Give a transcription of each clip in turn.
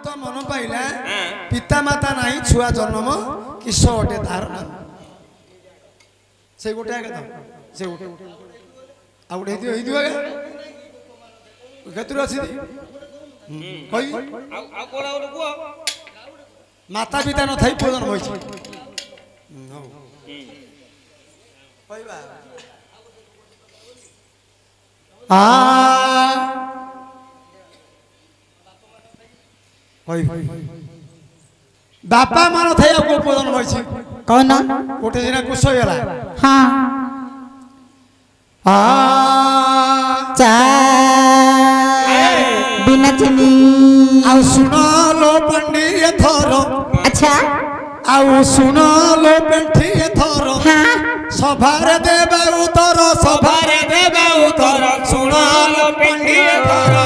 ତ ମନ ପାଇଲା ପିତା ମାତା ନାହିଁ ଛୁଆ ଜନ୍ମ କିସ ଗୋଟେ ଧାରଣା ସେ ଗୋଟେ ଆଗେ ସେ ଗୋଟେ ଆଉ ଗୋଟେ ହେଇଥିବ ଆଗେ କେତୁର ଅଛି କହି ଆଉ କୋଳା ଗୋଟେ କୁହ ମାତା ପିତା ନଥାଇ ପୁଅ ଜନ୍ମ ହୋଇଛି କହିବା बापा मान थे गोपन कौन गोटे दिन कुश होगा हाँ बिना चीनी आउ सुन लो पंडी थर अच्छा आउ सुन लो पेंठी थर सभारे देबा उतर सभारे देबा उतर सुन लो पंडी थर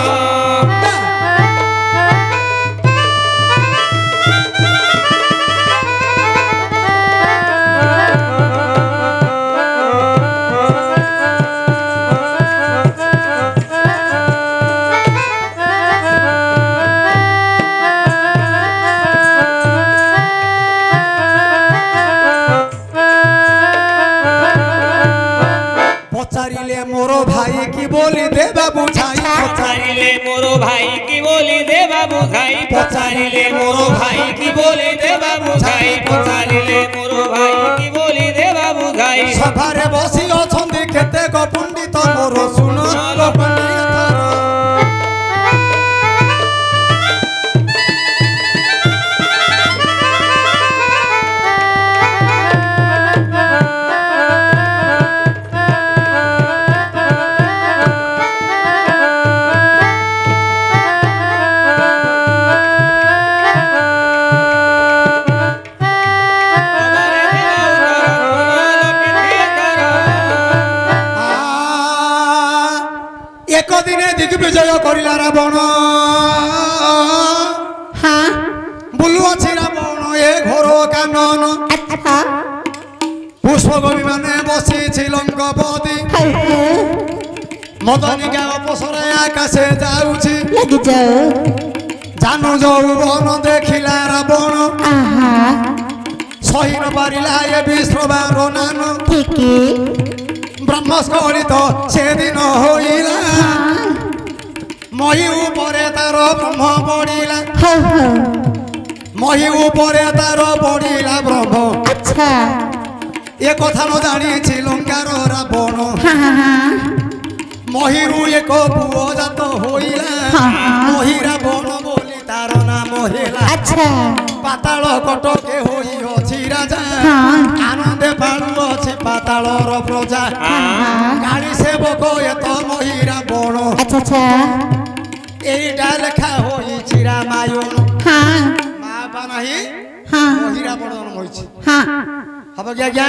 पचारिले मोरो भाई की बोली देबा बुझाई पचारिले मोरो भाई की बोली देबा बुझाई पचारिले मोरो भाई की बोली देबा बुझाई पचारिले मोरो भाई की बोली देबा बुझाई सभारे बसी अछंदी केते को पंडित मोरो सुन लो पंडित एक दिने दिग्विजय करिला रावण हाँ बुलु अछि रावण ए घोर कानन अच्छा पुष्पगोपी माने बसी लंकापति मदनिका अपसरे आकाशे जाउछि लगी जाओ जानु जौवन देखिला रावण सही न पारिला ए विश्वबार नान ठीक ब्रह्मस्खलित से दिन होइला मही उपरे तार ब्रह्म पड़िला मही उपरे तार पड़िला ब्रह्म अच्छा ए कथा न जानी लंकार रावण महीरु एक पुओ जात होइला मही रावण बोली तार नाम हेला अच्छा पाताल कटके होई अछि राजा आनंदे बालु अछि पातालर प्रजा गाड़ी सेवक ए तो मही रावण अच्छा अच्छा एटा लेखा होई चिरा मायन हाँ माँ बा नहीं हाँ मही रावण जन्म होइछि हाँ हब क्या क्या